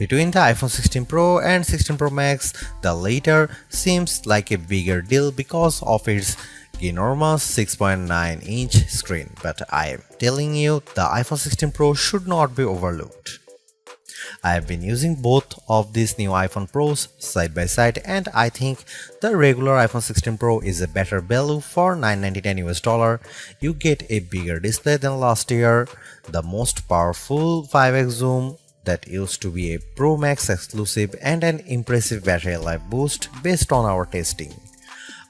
Between the iPhone 16 Pro and 16 Pro Max, the latter seems like a bigger deal because of its enormous 6.9-inch screen, but I am telling you, the iPhone 16 Pro should not be overlooked. I have been using both of these new iPhone Pros side by side, and I think the regular iPhone 16 Pro is a better value for $999. You get a bigger display than last year, the most powerful 5x zoom that used to be a Pro Max exclusive, and an impressive battery life boost based on our testing.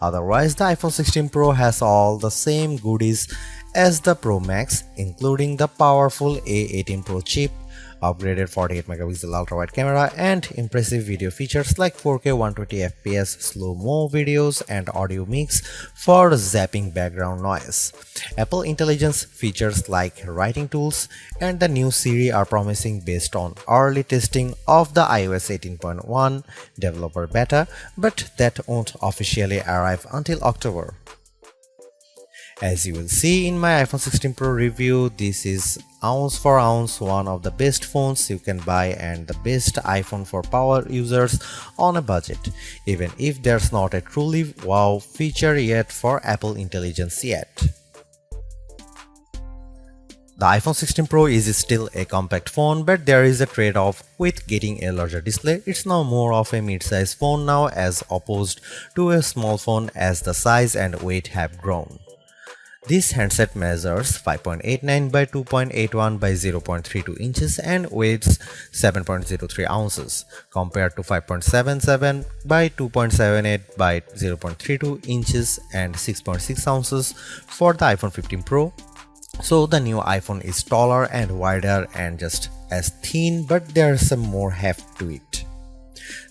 Otherwise, the iPhone 16 Pro has all the same goodies as the Pro Max, including the powerful A18 Pro chip, upgraded 48 megapixel ultra-wide camera, and impressive video features like 4K 120fps slow-mo videos and audio mix for zapping background noise. Apple Intelligence features like writing tools and the new Siri are promising based on early testing of the iOS 18.1 developer beta, but that won't officially arrive until October. As you will see in my iPhone 16 Pro review, this is ounce for ounce one of the best phones you can buy and the best iPhone for power users on a budget, even if there's not a truly wow feature yet for Apple Intelligence yet. The iPhone 16 Pro is still a compact phone, but there is a trade-off with getting a larger display. It's now more of a mid-size phone now as opposed to a small phone as the size and weight have grown. This handset measures 5.89 by 2.81 by 0.32 inches and weighs 7.03 ounces, compared to 5.77 by 2.78 by 0.32 inches and 6.6 ounces for the iPhone 15 Pro. So the new iPhone is taller and wider and just as thin, but there's some more heft to it.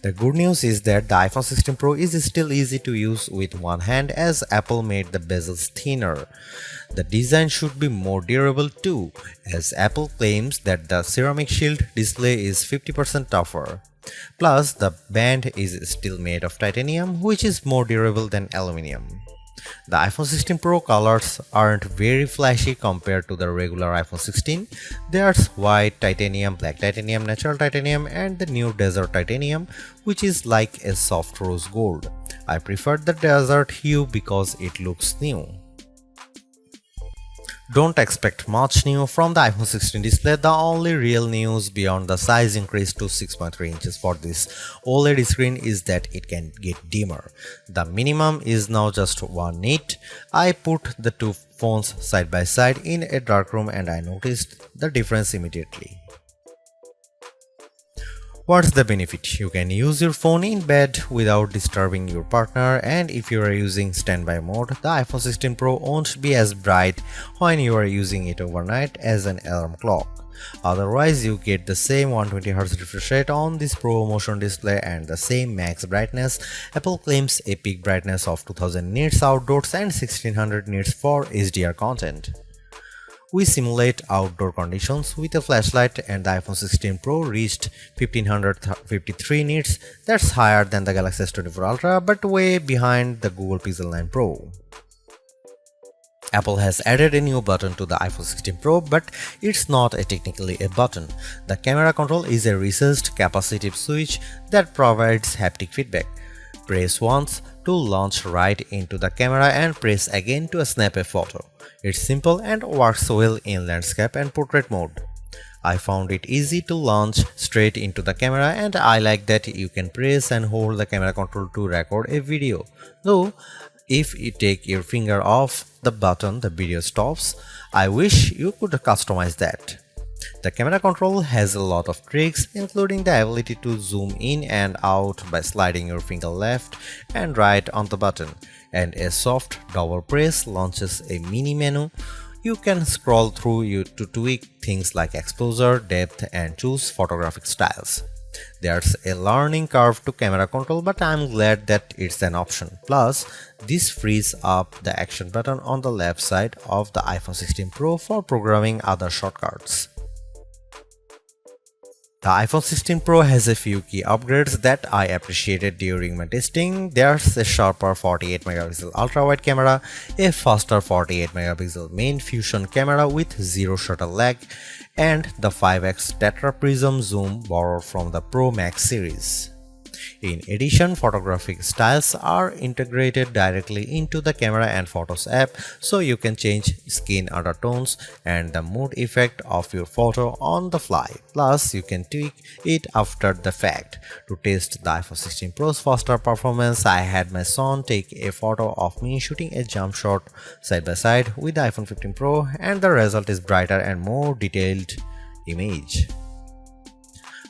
The good news is that the iPhone 16 Pro is still easy to use with one hand as Apple made the bezels thinner. The design should be more durable too, as Apple claims that the ceramic shield display is 50% tougher. Plus, the band is still made of titanium, which is more durable than aluminum. The iPhone 16 Pro colors aren't very flashy compared to the regular iPhone 16. There's white titanium, black titanium, natural titanium, and the new desert titanium, which is like a soft rose gold. I prefer the desert hue because it looks new. Don't expect much new from the iPhone 16 display. The only real news beyond the size increase to 6.3 inches for this OLED screen is that it can get dimmer. The minimum is now just 1 nit. I put the two phones side by side in a dark room and I noticed the difference immediately. What's the benefit? You can use your phone in bed without disturbing your partner, and if you are using standby mode, the iPhone 16 Pro won't be as bright when you are using it overnight as an alarm clock. Otherwise, you get the same 120Hz refresh rate on this Pro Motion display and the same max brightness. Apple claims a peak brightness of 2000 nits outdoors and 1600 nits for HDR content. We simulate outdoor conditions with a flashlight and the iPhone 16 Pro reached 1553 nits. That's higher than the Galaxy S24 Ultra but way behind the Google Pixel 9 Pro. Apple has added a new button to the iPhone 16 Pro, but it's not technically a button. The camera control is a recessed capacitive switch that provides haptic feedback. Press once to launch right into the camera and press again to snap a photo. It's simple and works well in landscape and portrait mode. I found it easy to launch straight into the camera and I like that you can press and hold the camera control to record a video. Though, if you take your finger off the button, the video stops. I wish you could customize that. The camera control has a lot of tricks, including the ability to zoom in and out by sliding your finger left and right on the button, and a soft double press launches a mini menu. You can scroll through to tweak things like exposure, depth, and choose photographic styles. There's a learning curve to camera control, but I'm glad that it's an option. Plus, this frees up the action button on the left side of the iPhone 16 Pro for programming other shortcuts. The iPhone 16 Pro has a few key upgrades that I appreciated during my testing. There's a sharper 48 megapixel ultra-wide camera, a faster 48 megapixel main fusion camera with zero shutter lag, and the 5x Tetra Prism zoom borrowed from the Pro Max series. In addition, photographic styles are integrated directly into the camera and photos app, so you can change skin undertones and the mood effect of your photo on the fly. Plus, you can tweak it after the fact. To test the iPhone 16 Pro's faster performance, I had my son take a photo of me shooting a jump shot side by side with the iPhone 15 Pro, and the result is brighter and more detailed image.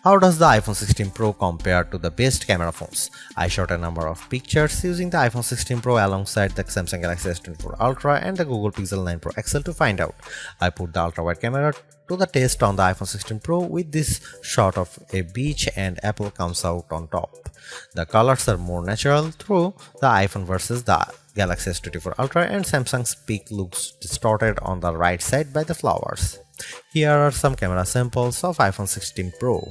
How does the iPhone 16 Pro compare to the best camera phones? I shot a number of pictures using the iPhone 16 Pro alongside the Samsung Galaxy S24 Ultra and the Google Pixel 9 Pro XL to find out. I put the ultra-wide camera to the test on the iPhone 16 Pro with this shot of a beach and Apple comes out on top. The colors are more natural through the iPhone versus the Galaxy S24 Ultra, and Samsung's peak looks distorted on the right side by the flowers. Here are some camera samples of iPhone 16 Pro.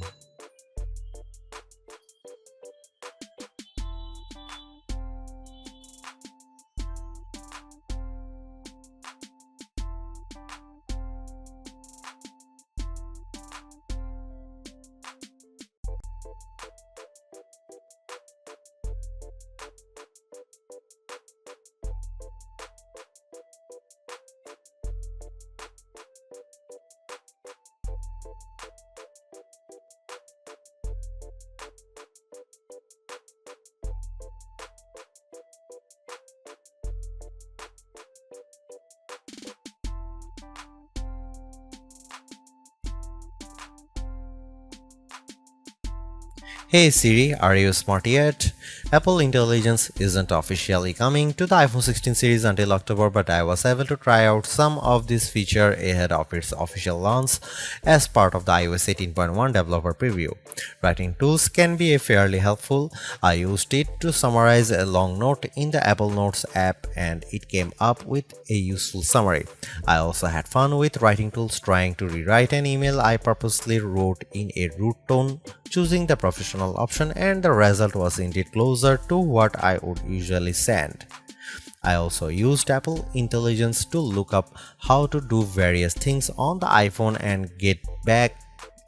Hey Siri, are you smart yet? Apple Intelligence isn't officially coming to the iPhone 16 series until October, but I was able to try out some of this feature ahead of its official launch as part of the iOS 18.1 developer preview. Writing tools can be fairly helpful. I used it to summarize a long note in the Apple Notes app and it came up with a useful summary. I also had fun with writing tools trying to rewrite an email I purposely wrote in a rude tone, choosing the professional option, and the result was indeed closer to what I would usually send. I also used Apple Intelligence to look up how to do various things on the iPhone and get back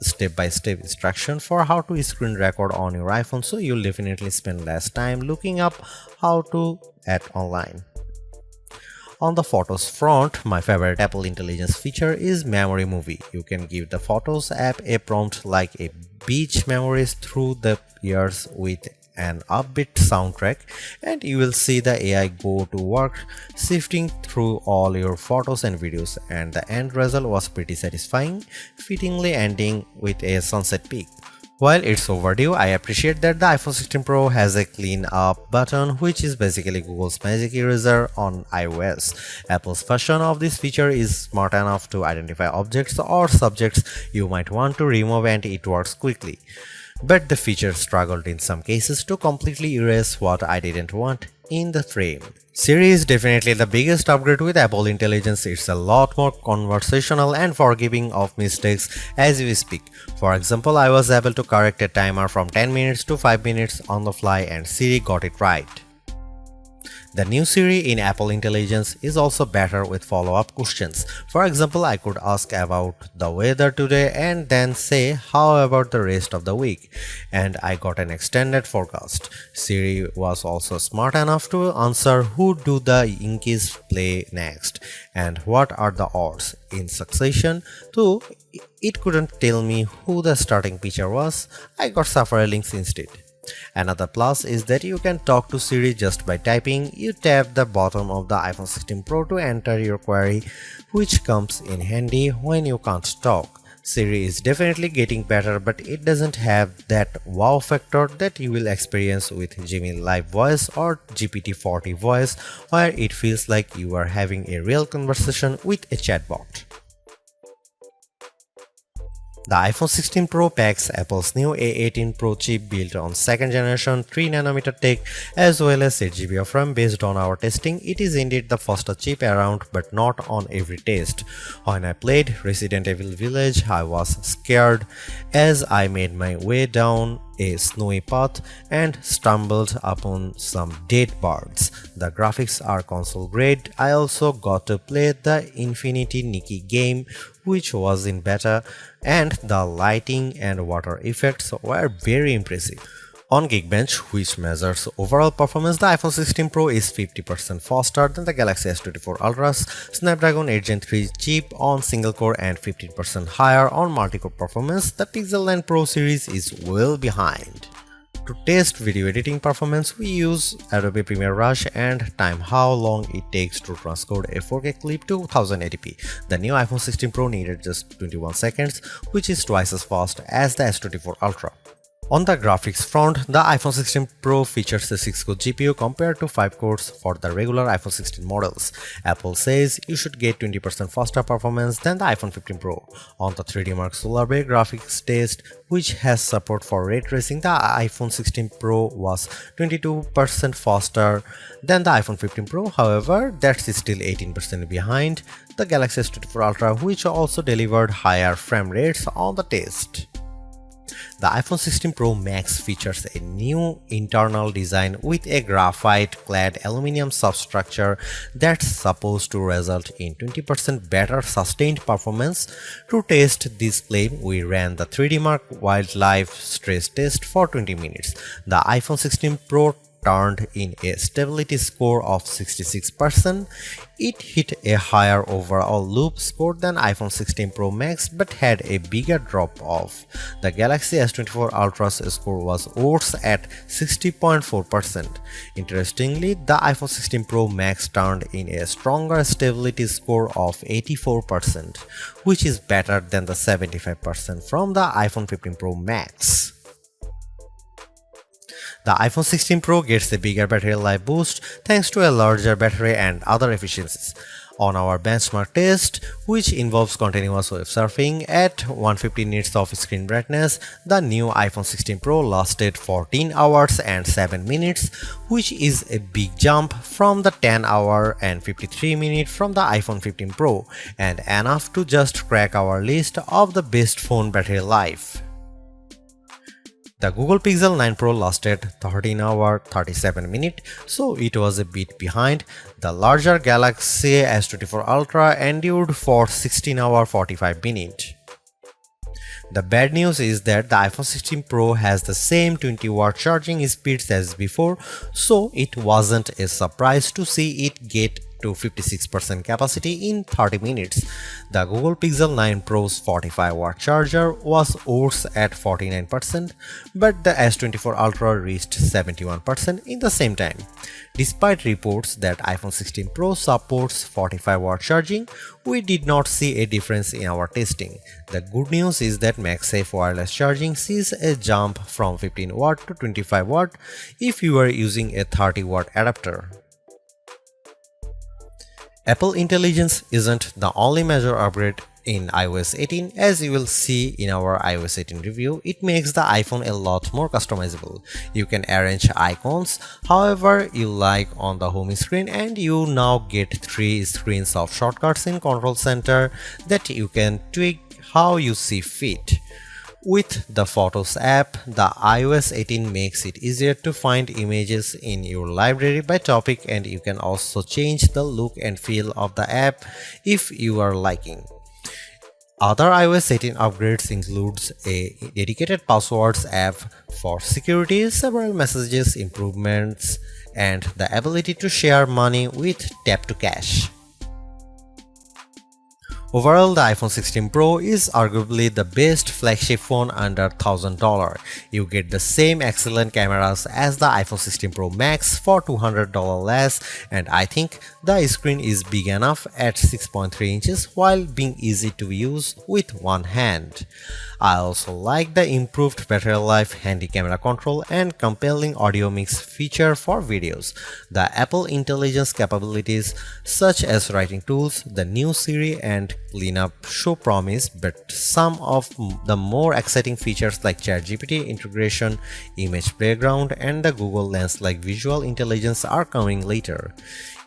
step-by-step instruction for how to screen record on your iPhone, so you'll definitely spend less time looking up how to at online. On the Photos front, my favorite Apple Intelligence feature is Memory Movie. You can give the Photos app a prompt like a beach memories through the years with an upbeat soundtrack, and you will see the AI go to work sifting through all your photos and videos, and the end result was pretty satisfying, fittingly ending with a sunset peak. While it's overdue, I appreciate that the iPhone 16 Pro has a clean up button, which is basically Google's Magic Eraser on iOS. Apple's version of this feature is smart enough to identify objects or subjects you might want to remove, and it works quickly. But the feature struggled in some cases to completely erase what I didn't want in the frame. Siri is definitely the biggest upgrade with Apple Intelligence. It's a lot more conversational and forgiving of mistakes as we speak. For example, I was able to correct a timer from 10 minutes to 5 minutes on the fly, and Siri got it right. The new Siri in Apple Intelligence is also better with follow-up questions. For example, I could ask about the weather today and then say, how about the rest of the week? And I got an extended forecast. Siri was also smart enough to answer who do the Yankees play next and what are the odds in succession, though it couldn't tell me who the starting pitcher was. I got several links instead. Another plus is that you can talk to Siri just by typing. You tap the bottom of the iPhone 16 Pro to enter your query, which comes in handy when you can't talk. Siri is definitely getting better, but it doesn't have that wow factor that you will experience with Gemini Live Voice or GPT-40 Voice, where it feels like you are having a real conversation with a chatbot. The iPhone 16 Pro packs Apple's new A18 Pro chip built on 2nd generation 3nm tech as well as 8GB of RAM. Based on our testing, it is indeed the fastest chip around, but not on every test. When I played Resident Evil Village, I was scared as I made my way down a snowy path and stumbled upon some dead birds. The graphics are console grade. I also got to play the Infinity Nikki game, which was in beta, and the lighting and water effects were very impressive. On Geekbench, which measures overall performance, the iPhone 16 Pro is 50% faster than the Galaxy S24 Ultra's Snapdragon 8 Gen 3 chip on single-core and 15% higher on multi-core performance. The Pixel 9 Pro series is well behind. To test video editing performance, we use Adobe Premiere Rush and time how long it takes to transcode a 4K clip to 1080p. The new iPhone 16 Pro needed just 21 seconds, which is twice as fast as the S24 Ultra. On the graphics front, the iPhone 16 Pro features a 6-core GPU compared to 5 cores for the regular iPhone 16 models. Apple says you should get 20% faster performance than the iPhone 15 Pro. On the 3D Mark Solar Bay graphics test, which has support for ray tracing, the iPhone 16 Pro was 22% faster than the iPhone 15 Pro. However, that's still 18% behind the Galaxy S24 Ultra, which also delivered higher frame rates on the test. The iPhone 16 Pro Max features a new internal design with a graphite-clad aluminum substructure that's supposed to result in 20% better sustained performance. To test this claim, we ran the 3D Mark Wildlife stress test for 20 minutes. The iPhone 16 Pro turned in a stability score of 66%. It hit a higher overall loop score than iPhone 16 Pro Max but had a bigger drop-off. The Galaxy S24 Ultra's score was worse at 60.4%. Interestingly, the iPhone 16 Pro Max turned in a stronger stability score of 84%, which is better than the 75% from the iPhone 15 Pro Max. The iPhone 16 Pro gets a bigger battery life boost thanks to a larger battery and other efficiencies. On our benchmark test, which involves continuous web surfing at 150 nits of screen brightness, the new iPhone 16 Pro lasted 14 hours and 7 minutes, which is a big jump from the 10 hour and 53 minutes from the iPhone 15 Pro, and enough to just crack our list of the best phone battery life. The Google Pixel 9 Pro lasted 13 hours 37 minutes, so it was a bit behind. The larger Galaxy S24 Ultra endured for 16 hours 45 minutes. The bad news is that the iPhone 16 Pro has the same 20-watt charging speeds as before, so it wasn't a surprise to see it get to 56% capacity in 30 minutes. The Google Pixel 9 Pro's 45-watt charger was worse at 49%, but the S24 Ultra reached 71% in the same time. Despite reports that iPhone 16 Pro supports 45-watt charging, we did not see a difference in our testing. The good news is that MagSafe wireless charging sees a jump from 15W to 25W if you are using a 30-watt adapter. Apple Intelligence isn't the only major upgrade in iOS 18. As you will see in our iOS 18 review, it makes the iPhone a lot more customizable. You can arrange icons however you like on the home screen, and you now get 3 screens of shortcuts in Control Center that you can tweak how you see fit. With the Photos app, the iOS 18 makes it easier to find images in your library by topic, and you can also change the look and feel of the app if you are liking. Other iOS 18 upgrades includes a dedicated passwords app for security, several messages improvements, and the ability to share money with Tap to Cash. Overall, the iPhone 16 Pro is arguably the best flagship phone under $1,000. You get the same excellent cameras as the iPhone 16 Pro Max for $200 less, and I think the screen is big enough at 6.3 inches while being easy to use with one hand. I also like the improved battery life, handy camera control, and compelling audio mix feature for videos. The Apple Intelligence capabilities such as writing tools, the new Siri, and cleanup show promise, but some of the more exciting features like ChatGPT integration, image playground, and the Google Lens like visual intelligence are coming later.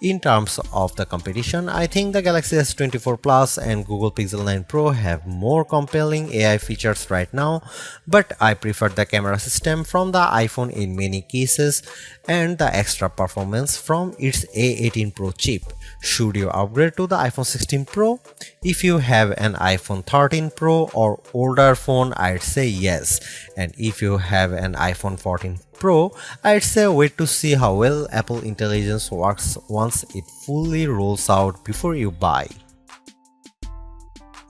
In terms of the competition, I think the Galaxy S24 Plus and Google Pixel 9 Pro have more compelling AI features right now, but I prefer the camera system from the iPhone in many cases and the extra performance from its A18 Pro chip. Should you upgrade to the iPhone 16 Pro? If you have an iPhone 13 Pro or older phone, I'd say yes. And if you have an iPhone 14 Pro, I'd say wait to see how well Apple Intelligence works once it fully rolls out before you buy.